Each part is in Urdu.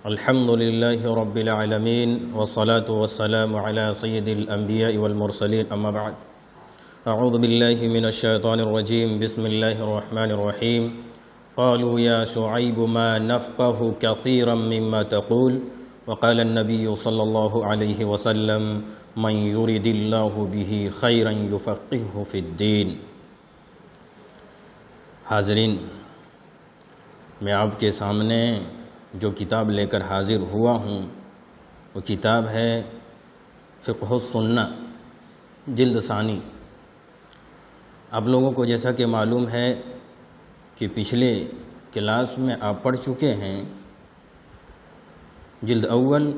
الحمد لله رب العالمين والصلاة والسلام على سيد الأنبياء والمرسلين أما بعد أعوذ بالله من الشيطان الرجيم بسم الله الرحمن الرحيم قالوا يا شعيب ما نفقه كثيرا مما تقول وقال النبي صلى الله عليه وسلم من يرد الله به خيرا يفقهه في الدين۔ حاضرین، میں آپ کے سامنے جو کتاب لے کر حاضر ہوا ہوں وہ کتاب ہے فقہ السنہ جلد ثانی۔ آپ لوگوں کو جیسا کہ معلوم ہے کہ پچھلے کلاس میں آپ پڑھ چکے ہیں جلد اول،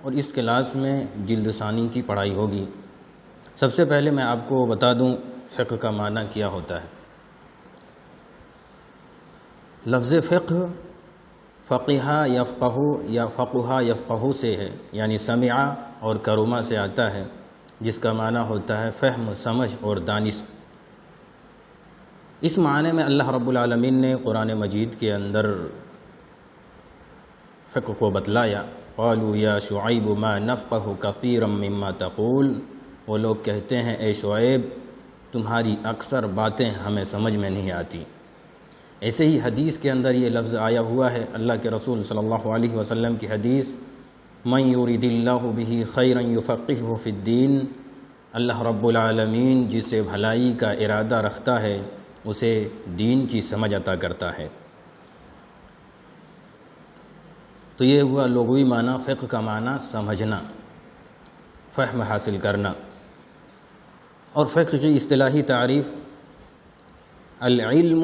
اور اس کلاس میں جلد ثانی کی پڑھائی ہوگی۔ سب سے پہلے میں آپ کو بتا دوں فقہ کا معنی کیا ہوتا ہے۔ لفظ فقہ فقیہ یفقہ یا فقہ یفقہ سے ہے، یعنی سمع اور کرما سے آتا ہے، جس کا معنی ہوتا ہے فہم، سمجھ اور دانش۔ اس معنی میں اللہ رب العالمین نے قرآن مجید کے اندر فقہ کو بتلایا۔ قالوا یا شعیب ما نفقہ کثیرا مما تقول، وہ لوگ کہتے ہیں اے شعیب تمہاری اکثر باتیں ہمیں سمجھ میں نہیں آتی۔ ایسے ہی حدیث کے اندر یہ لفظ آیا ہوا ہے، اللہ کے رسول صلی اللہ علیہ وسلم کی حدیث، من یرید اللہ بہ خیرا یفقہہ فی الدین، اللہ رب العالمین جسے بھلائی کا ارادہ رکھتا ہے اسے دین کی سمجھ عطا کرتا ہے۔ تو یہ ہوا لغوی معنی۔ فقہ کا معنی سمجھنا، فہم حاصل کرنا۔ اور فقہ کی اصطلاحی تعریف العلم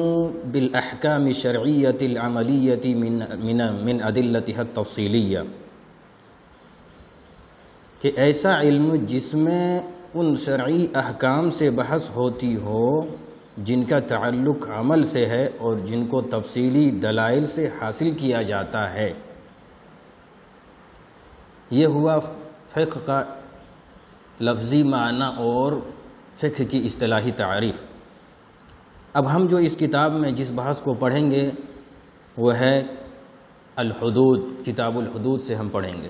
بالاحکام الشرعیۃ العملیۃ من ادلتها التفصیلیہ، کہ ایسا علم جس میں ان شرعی احکام سے بحث ہوتی ہو جن کا تعلق عمل سے ہے اور جن کو تفصیلی دلائل سے حاصل کیا جاتا ہے۔ یہ ہوا فقہ کا لفظی معنی اور فقہ کی اصطلاحی تعریف۔ اب ہم جو اس کتاب میں جس بحث کو پڑھیں گے وہ ہے الحدود، کتاب الحدود سے ہم پڑھیں گے۔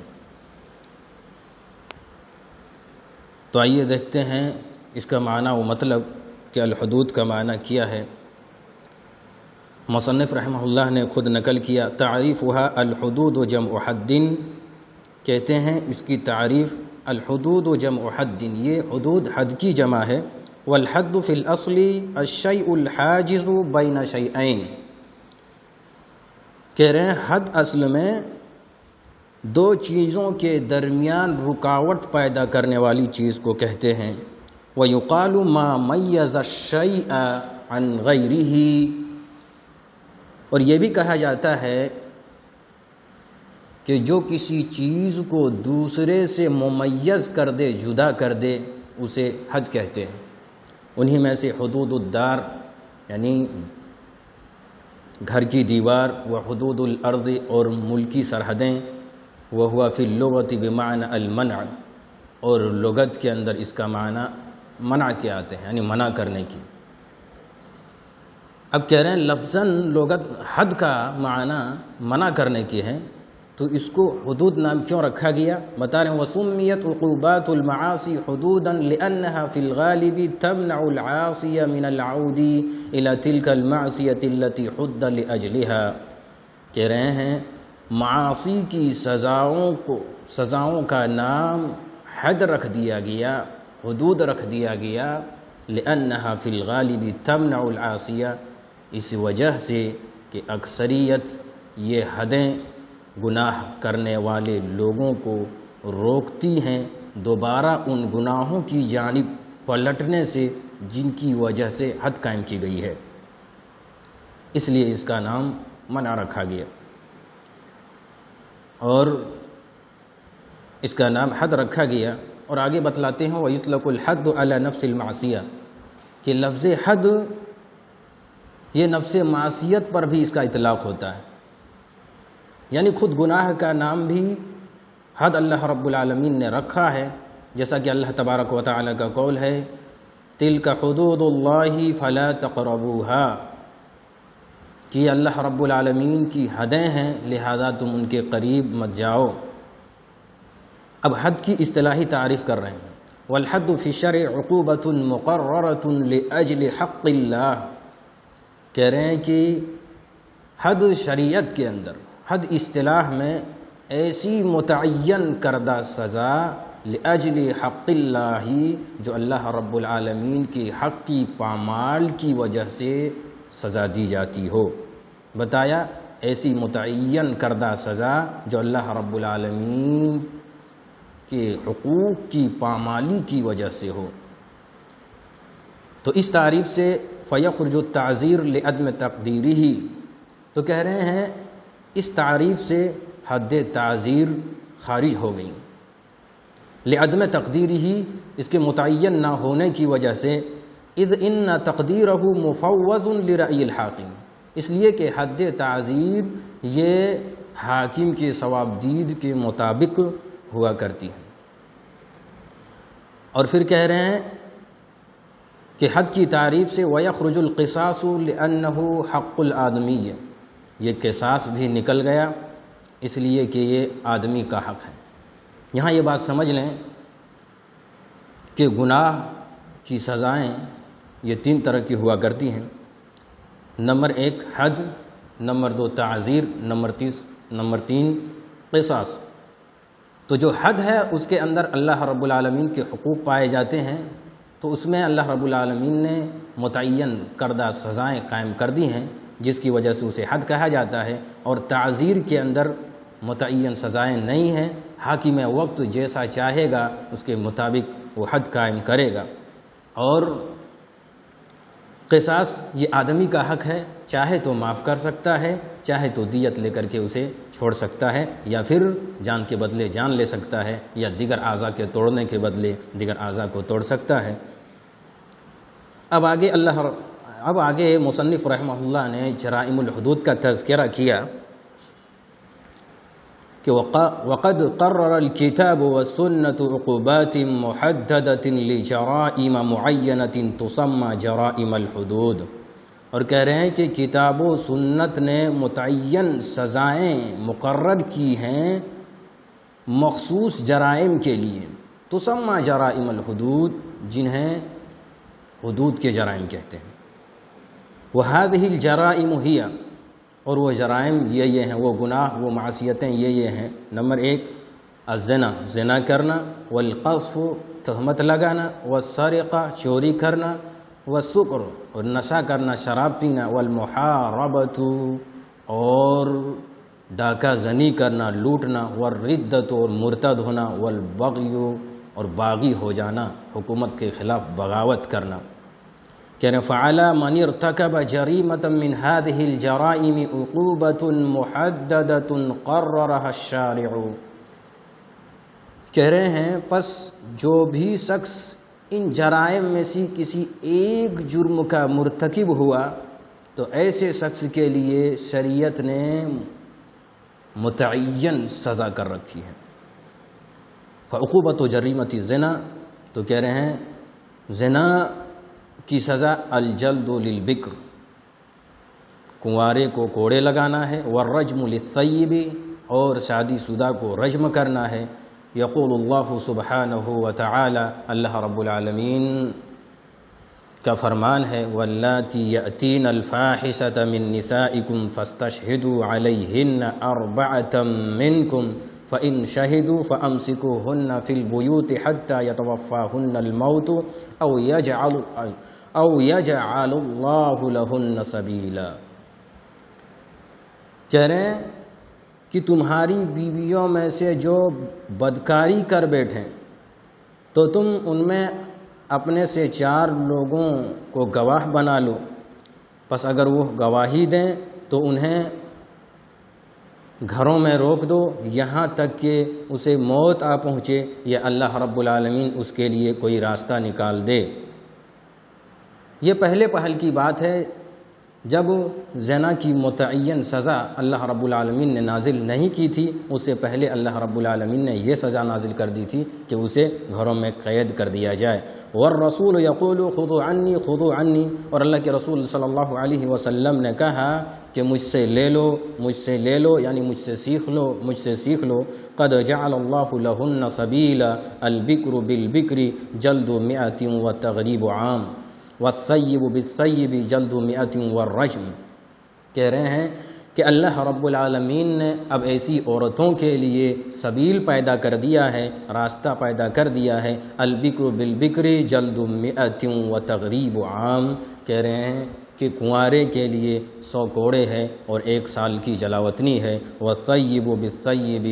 تو آئیے دیکھتے ہیں اس کا معنی و مطلب کہ الحدود کا معنی کیا ہے۔ مصنف رحمہ اللہ نے خود نقل کیا، تعریفها الحدود جمع حد، کہتے ہیں اس کی تعریف الحدود جمع حد، یہ حدود حد کی جمع ہے۔ والحد فی الاصل الشیء الحاجز بین شیئین، کہہ رہے ہیں حد اصل میں دو چیزوں کے درمیان رکاوٹ پیدا کرنے والی چیز کو کہتے ہیں۔ وَيُقَالُ مَا مَيَّزَ الشَّيْءَ عَنْ غَيْرِهِ، اور یہ بھی کہا جاتا ہے کہ جو کسی چیز کو دوسرے سے ممیز کر دے، جدا کر دے، اسے حد کہتے ہیں۔ انہی میں سے حدود الدار یعنی گھر کی دیوار، و حدود الارض اور ملکی سرحدیں، وہوا فی اللغۃ بمعنی المنع، اور لغت کے اندر اس کا معنی منع کے آتے ہیں، یعنی منع کرنے کی۔ اب کہہ رہے ہیں لفظاً لغت حد کا معنی منع کرنے کی ہے، تو اس کو حدود نام کیوں رکھا گیا؟ بتا رہے ہیں وَسُمِّيَتْ عُقُوبَاتُ الْمَعَاصِي حُدُودًا لِأَنَّهَا فِي الْغَالِبِ تَمْنَعُ الْعَاصِيَ مِنَ الْعَوْدِ إِلَى تِلْكَ الْمَعْصِيَةِ الَّتِي حُدَّ لِأَجْلِهَا، کہہ رہے ہیں معاصی کی سزاؤں کا نام حد رکھ دیا گیا، حدود رکھ دیا گیا، لِأَنَّهَا فِي الْغَالِبِ تَمْنَعُ الْعَاصِيَ، اس وجہ سے کہ اکثریت یہ حدیں گناہ کرنے والے لوگوں کو روکتی ہیں دوبارہ ان گناہوں کی جانب پلٹنے سے جن کی وجہ سے حد قائم کی گئی ہے، اس لیے اس کا نام منع رکھا گیا، اور اس کا نام حد رکھا گیا۔ اور آگے بتلاتے ہیں وَيُطْلَقُ الْحَدُّ عَلَى نَفْسِ الْمَعْصِيَةِ، کہ لفظ حد یہ نفس معصیت پر بھی اس کا اطلاق ہوتا ہے، یعنی خود گناہ کا نام بھی حد اللہ رب العالمین نے رکھا ہے، جیسا کہ اللہ تبارک و تعالی کا قول ہے تِلْكَ حُدُودُ اللَّهِ فَلَا تَقْرَبُوهَا، کہ یہ اللہ رب العالمین کی حدیں ہیں، لہذا تم ان کے قریب مت جاؤ۔ اب حد کی اصطلاحی تعریف کر رہے ہیں۔ والحد فی الشرع عقوبۃ مقررۃ لاجل حق اللہ، کہہ رہے ہیں کہ حد شریعت کے اندر، حد اصطلاح میں ایسی متعین کردہ سزا لاجل حق اللہ، جو اللہ رب العالمین کے حق کی پامال کی وجہ سے سزا دی جاتی ہو۔ بتایا ایسی متعین کردہ سزا جو اللہ رب العالمین کے حقوق کی پامالی کی وجہ سے ہو۔ تو اس تعریف سے فیخرج التعزیر لعدم تقدیرہ، تو کہہ رہے ہیں اس تعریف سے حد تعزیر خارج ہو گئی، لعدم تقدیرہ، اس کے متعین نہ ہونے کی وجہ سے، اذ ان تقدیرہ مفوض لرأی الحاکم، اس لیے کہ حد تعزیر یہ حاکم کے ثوابدید کے مطابق ہوا کرتی ہے۔ اور پھر کہہ رہے ہیں کہ حد کی تعریف سے وَيَخْرُجُ الْقِصَاصُ لِأَنَّهُ حَقُّ الْآدَمِيِّ، یہ قصاص بھی نکل گیا اس لیے کہ یہ آدمی کا حق ہے۔ یہاں یہ بات سمجھ لیں کہ گناہ کی سزائیں یہ 3 طرح کی ہوا کرتی ہیں۔ نمبر 1 حد، نمبر 2 تعزیر، نمبر 3 قصاص۔ تو جو حد ہے اس کے اندر اللہ رب العالمین کے حقوق پائے جاتے ہیں، تو اس میں اللہ رب العالمین نے متعین کردہ سزائیں قائم کر دی ہیں، جس کی وجہ سے اسے حد کہا جاتا ہے۔ اور تعزیر کے اندر متعین سزائیں نہیں ہیں، حاکم وقت جیسا چاہے گا اس کے مطابق وہ حد قائم کرے گا۔ اور قصاص یہ آدمی کا حق ہے، چاہے تو معاف کر سکتا ہے، چاہے تو دیت لے کر کے اسے چھوڑ سکتا ہے، یا پھر جان کے بدلے جان لے سکتا ہے، یا دیگر اعضاء کے توڑنے کے بدلے دیگر اعضاء کو توڑ سکتا ہے۔ اب آگے مصنف رحمہ اللہ نے جرائم الحدود کا تذکرہ کیا کہ وقد قرر الكتاب والسنة عقوبات محددة لجرائم معینة تسمى جرائم الحدود، اور کہہ رہے ہیں کہ کتاب و سنت نے متعین سزائیں مقرر کی ہیں مخصوص جرائم کے لیے، تسمى جرائم الحدود، جنہیں حدود کے جرائم کہتے ہیں۔ وهذه الجرائم هي، اور وہ جرائم یہ ہیں، وہ گناہ، وہ معصیتیں یہ ہیں۔ نمبر 1 الزنا، زنا کرنا، والقذف، تہمت لگانا، والسرقہ، چوری کرنا، والسکر، اور نشہ کرنا، شراب پینا، والمحاربۃ، اور ڈاکہ زنی کرنا، لوٹنا، والردۃ، اور مرتد ہونا، والبغی، اور باغی ہو جانا، حکومت کے خلاف بغاوت کرنا۔ کہہ رہے فعلی من ارتکب جریمۃ من هذه الجرائم عقوبۃ محددۃ قررها الشارع، کہہ رہے ہیں پس جو بھی شخص ان جرائم میں سے کسی ایک جرم کا مرتکب ہوا تو ایسے شخص کے لیے شریعت نے متعین سزا کر رکھی ہے۔ فعقوبۃ جریمۃ الزنا، تو کہہ رہے ہیں زنا کی سزا الجلد للبکر، کنوارے کو کوڑے لگانا ہے، والرجم للثیب، اور شادی شدہ کو رجم کرنا ہے۔ یقول اللہ سبحانہ وتعالی، اللہ رب العالمین کا فرمان ہے واللاتی یأتین الفاحشۃ من نسائکم فاستشہدوا علیہن اربعۃ منکم فإن شہدوا فأمسکوہن فی البیوت حتی یتوفاہن الموت او یجعل اللہ لہن سبیلا، کہہ رہے ہیں کہ تمہاری بیویوں میں سے جو بدکاری کر بیٹھیں تو تم ان میں اپنے سے 4 لوگوں کو گواہ بنا لو، پس اگر وہ گواہی دیں تو انہیں گھروں میں روک دو یہاں تک کہ اسے موت آ پہنچے یا اللہ رب العالمین اس کے لیے کوئی راستہ نکال دے۔ یہ پہلے پہل کی بات ہے جب زنا کی متعین سزا اللہ رب العالمین نے نازل نہیں کی تھی، اس سے پہلے اللہ رب العالمین نے یہ سزا نازل کر دی تھی کہ اسے گھروں میں قید کر دیا جائے۔ والرسول یقول خذوا عنی خذوا عنی، اور اللہ کے رسول صلی اللہ علیہ وسلم نے کہا کہ مجھ سے لے لو، مجھ سے لے لو، یعنی مجھ سے سیکھ لو، مجھ سے سیکھ لو۔ قد جعل اللہ لہن سبیلا البکر بالبکر جلد 100 وتغریب عام والثیب بالثیب جلد 100 والرجم۔ کہہ رہے ہیں کہ اللہ رب العالمین نے اب ایسی عورتوں کے لیے سبیل پیدا کر دیا ہے، راستہ پیدا کر دیا ہے، البکر بالبکر جلد 100 وتغریب عام۔ کہہ رہے ہیں کہ کنوارے کے لیے 100 کوڑے ہے اور 1 سال کی جلاوطنی ہے، والثیب بالثیب،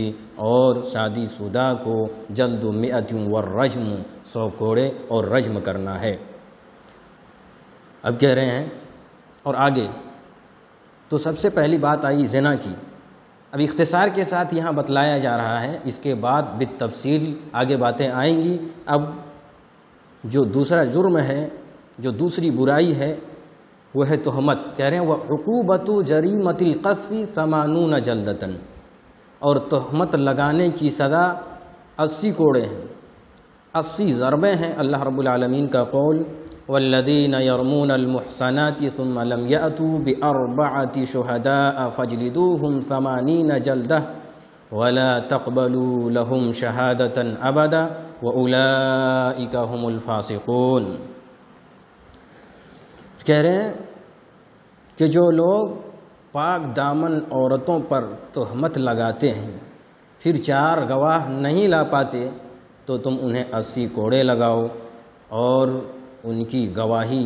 اور شادی شدہ کو جلد 100 والرجم، 100 کوڑے اور رجم کرنا ہے۔ اب کہہ رہے ہیں اور آگے تو سب سے پہلی بات آئی زنا کی۔ اب اختصار کے ساتھ یہاں بتلایا جا رہا ہے، اس کے بعد بالتفصیل آگے باتیں آئیں گی۔ اب جو دوسرا جرم ہے، جو دوسری برائی ہے، وہ ہے تہمت۔ کہہ رہے ہیں وعقوبۃ جریمۃ القذف 80 جلدۃ، اور تہمت لگانے کی سزا 80 کوڑے ہیں، 80 ضربیں ہیں۔ اللہ رب العالمین کا قول والذین یرمون المحصنات ثم لم یأتوا بأربعة شہداء فاجلدوهم 80 جلدہ ولا تقبلوا لهم شہادة ابدا واولئک هم الفاسقون۔ کہہ رہے ہیں کہ جو لوگ پاک دامن عورتوں پر تہمت لگاتے ہیں پھر 4 گواہ نہیں لا پاتے تو تم انہیں 80 کوڑے لگاؤ، اور ان کی گواہی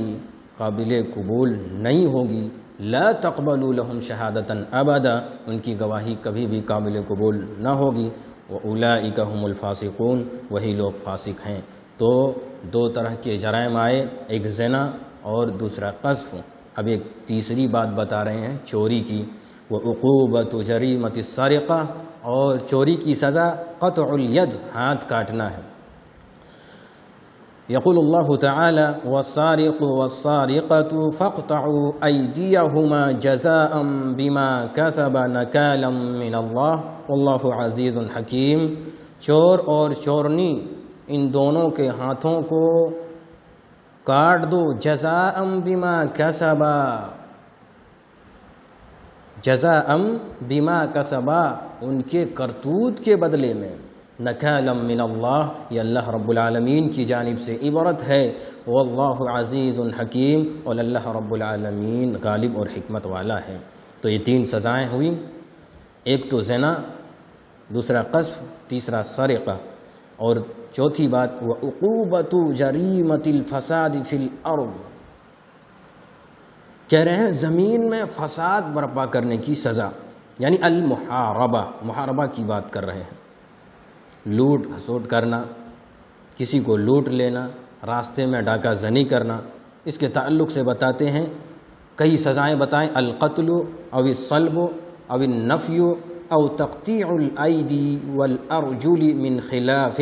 قابل قبول نہیں ہوگی۔ لا تقبلوا لهم شہادة ابدا، ان کی گواہی کبھی بھی قابل قبول نہ ہوگی۔ واولئک هم الفاسقون، وہی لوگ فاسق ہیں۔ تو 2 طرح کے جرائم آئے، ایک زنا اور دوسرا قذف۔ اب ایک تیسری بات بتا رہے ہیں چوری کی، وعقوبۃ جریمۃ السرقہ، اور چوری کی سزا قطع الید، ہاتھ کاٹنا ہے۔ یقول اللہ تعالی والسارق والسارقۃ فاقطعوا ایدیہما جزاء بما کسبا نکالا من اللہ واللہ عزیز حکیم۔ چور اور چورنی، ان دونوں کے ہاتھوں کو کاٹ دو، جزاء بما کسبا، جزاء بما کسبا، ان کے کرتوت کے بدلے میں، نکالا من اللہ، یہ اللہ رب العالمین کی جانب سے عبرت ہے، واللہ عزیز حکیم، اور اللہ رب العالمین غالب اور حکمت والا ہے۔ تو یہ 3 سزائیں ہوئیں، ایک تو زنا، دوسرا قذف، تیسرا سرقہ، اور چوتھی بات وعقوبۃ جریمۃ الفساد فی الارض۔ کہہ رہے ہیں زمین میں فساد برپا کرنے کی سزا، یعنی المحاربہ، محاربہ کی بات کر رہے ہیں۔ لوٹ کھسوٹ کرنا، کسی کو لوٹ لینا، راستے میں ڈاکہ زنی کرنا، اس کے تعلق سے بتاتے ہیں کئی سزائیں بتائیں، القتل او الصلب او النفی او تقطیع الایدی والارجل من خلاف۔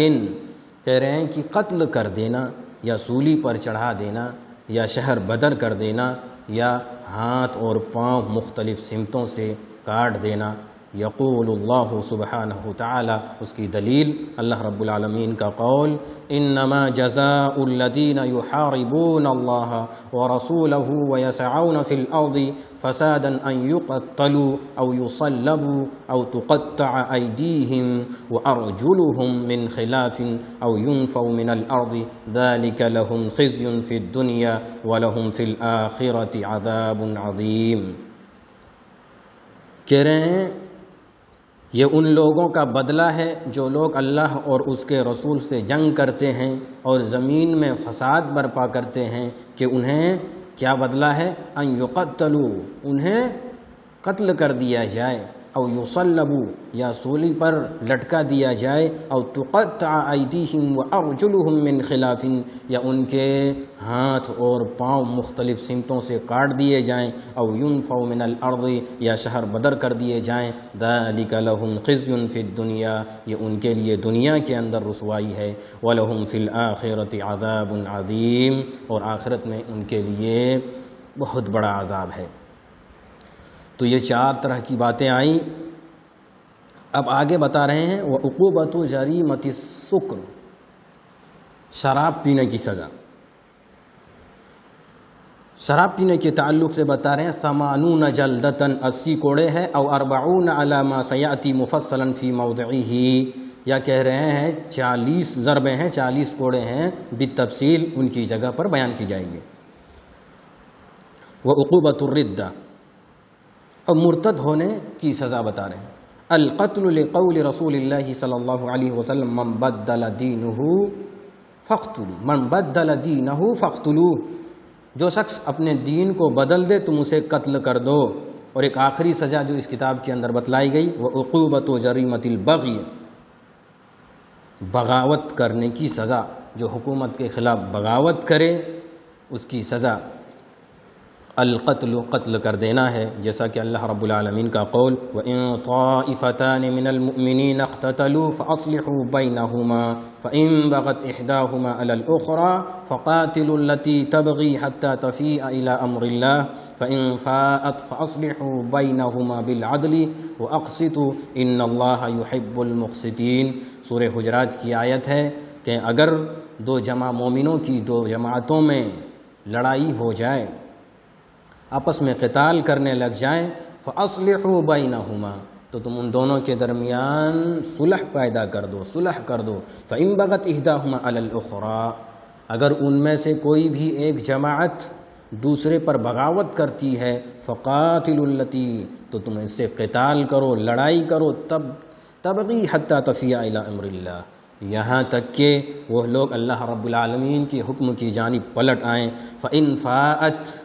کہہ رہے ہیں کہ قتل کر دینا، یا سولی پر چڑھا دینا، یا شہر بدر کر دینا، یا ہاتھ اور پاؤں مختلف سمتوں سے کاٹ دینا۔ یقول اللہ سبحانہ تعالی، اس کی دلیل اللہ رب العالمین کا قول انما جزاء الذین یحاربون اللہ ورسولہ ویسعون فی الارض فسادا ان یقتلوا او یصلبوا او تقطع ایدیہم وارجلہم من خلاف او ينفوا من الارض ذلک لهم خزی فی الدنیا ولهم فی الآخرة عذاب عظیم۔ کہہ رہے ہیں یہ ان لوگوں کا بدلہ ہے جو لوگ اللہ اور اس کے رسول سے جنگ کرتے ہیں اور زمین میں فساد برپا کرتے ہیں، کہ انہیں کیا بدلہ ہے؟ ان یقتلوا، انہیں قتل کر دیا جائے، او یصلبوا، یا سولی پر لٹکا دیا جائے، او تقطع ایدیہم وارجلہم من خلاف، یا ان کے ہاتھ اور پاؤں مختلف سمتوں سے کاٹ دیے جائیں، او ينفوا من الارض، یا شہر بدر کر دیے جائیں، ذلک لهم خزی فی الدنیا، یہ ان کے لیے دنیا کے اندر رسوائی ہے، ولهم فی الآخرة عذاب عظیم، اور آخرت میں ان کے لیے بہت بڑا عذاب ہے۔ تو یہ 4 طرح کی باتیں آئیں۔ اب آگے بتا رہے ہیں وعقوبۃ جریمۃ السکر، شراب پینے کی سزا۔ شراب پینے کے تعلق سے بتا رہے ہیں 80 جلدتاً، 80 کوڑے ہیں، او 40 علی ما سیأتی مفصلا فی موضعہ، یا کہہ رہے ہیں 40 ضربیں ہیں، 40 کوڑے ہیں، بالتفصیل ان کی جگہ پر بیان کی جائیں گے۔ وعقوبۃ الردہ، اور مرتد ہونے کی سزا بتا رہے ہیں۔ القتل لقول رسول اللہ صلی اللہ علیہ وسلم من بدل دینہ فاقتلوہ، من بدل دینہ فاقتلوہ، جو شخص اپنے دین کو بدل دے تم اسے قتل کر دو۔ اور ایک آخری سزا جو اس کتاب کے اندر بتلائی گئی وعقوبۃ جریمۃ البغی، بغاوت کرنے کی سزا، جو حکومت کے خلاف بغاوت کرے اس کی سزا القتل، قتل کر دینا ہے، جیسا کہ اللہ رب العالمین کا قول وَإِن طَائِفَتَانِ مِنَ الْمُؤْمِنِينَ اقْتَتَلُوا فَأَصْلِحُوا بَيْنَهُمَا فَإِن بَغَتْ إِحْدَاهُمَا عَلَى الْأُخْرَى فَقَاتِلُوا الَّتِي تَبْغِي حَتَّى تَفِيءَ إِلَى أَمْرِ اللَّهِ فَإِن فَاءَتْ فَأَصْلِحُوا بَيْنَهُمَا بِالْعَدْلِ وَأَقْسِطُوا إِنَّ اللَّهَ يُحِبُّ الْمُقْسِطِينَ۔ سورہ حجرات کی آیت ہے کہ اگر دو مومنوں کی 2 جماعتوں میں لڑائی ہو جائے، آپس میں قتال کرنے لگ جائیں، فَأَصْلِحُوا بَيْنَهُمَا، تو تم ان دونوں کے درمیان صلح پیدا کر دو، صلح کر دو۔ فَإِن بَغَتْ إِحْدَاهُمَا عَلَى الْأُخْرَى، اگر ان میں سے کوئی بھی ایک جماعت دوسرے پر بغاوت کرتی ہے، فَقَاتِلُوا الَّتِي، تو تم اس سے قتال کرو، لڑائی کرو، تبغی حَتَّى تَفِيَ إِلَى أَمْرِ اللَّهِ، یہاں تک کہ وہ لوگ اللہ رب العالمین کے حکم کی جانب پلٹ آئیں۔ فَإِن فَاءَتْ،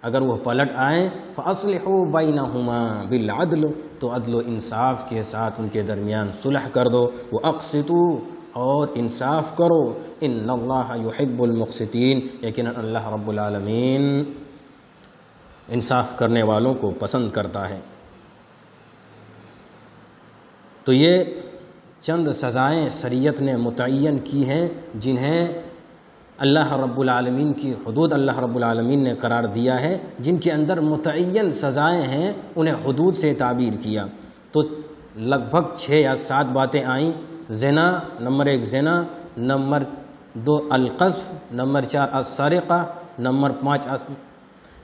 اگر وہ پلٹ آئیں، فَأَصْلِحُوا بَيْنَهُمَا بِالْعَدْلِ، تو عدل و انصاف کے ساتھ ان کے درمیان صلح کر دو۔ وَأَقْسِطُوا، اور انصاف کرو۔ إِنَّ اللَّهَ يُحِبُّ الْمُقْسِطِينَ، یقیناً اللہ رب العالمین انصاف کرنے والوں کو پسند کرتا ہے۔ تو یہ چند سزائیں شریعت نے متعین کی ہیں جنہیں اللہ رب العالمین کی حدود اللہ رب العالمین نے قرار دیا ہے، جن کے اندر متعین سزائیں ہیں، انہیں حدود سے تعبیر کیا۔ تو لگ بھگ 6 یا 7 باتیں آئیں۔ زنا، نمبر 1 زنا، نمبر 2 القذف، نمبر 4 السرقہ، نمبر 5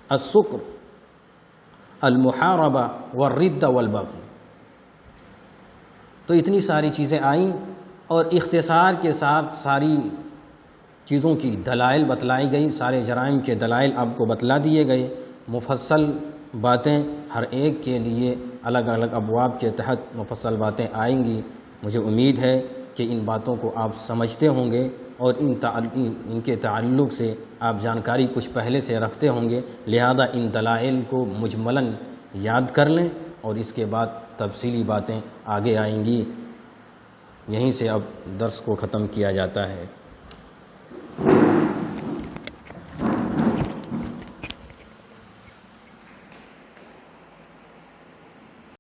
السکر، المحاربہ والردہ والبغی۔ تو اتنی ساری چیزیں آئیں اور اختصار کے ساتھ ساری چیزوں کی دلائل بتلائی گئی، سارے جرائم کے دلائل آپ کو بتلا دیے گئے۔ مفصل باتیں ہر ایک کے لیے الگ الگ ابواب کے تحت مفصل باتیں آئیں گی۔ مجھے امید ہے کہ ان باتوں کو آپ سمجھتے ہوں گے اور ان کے تعلق سے آپ جانکاری کچھ پہلے سے رکھتے ہوں گے، لہذا ان دلائل کو مجملاً یاد کر لیں اور اس کے بعد تفصیلی باتیں آگے آئیں گی۔ یہیں سے اب درس کو ختم کیا جاتا ہے۔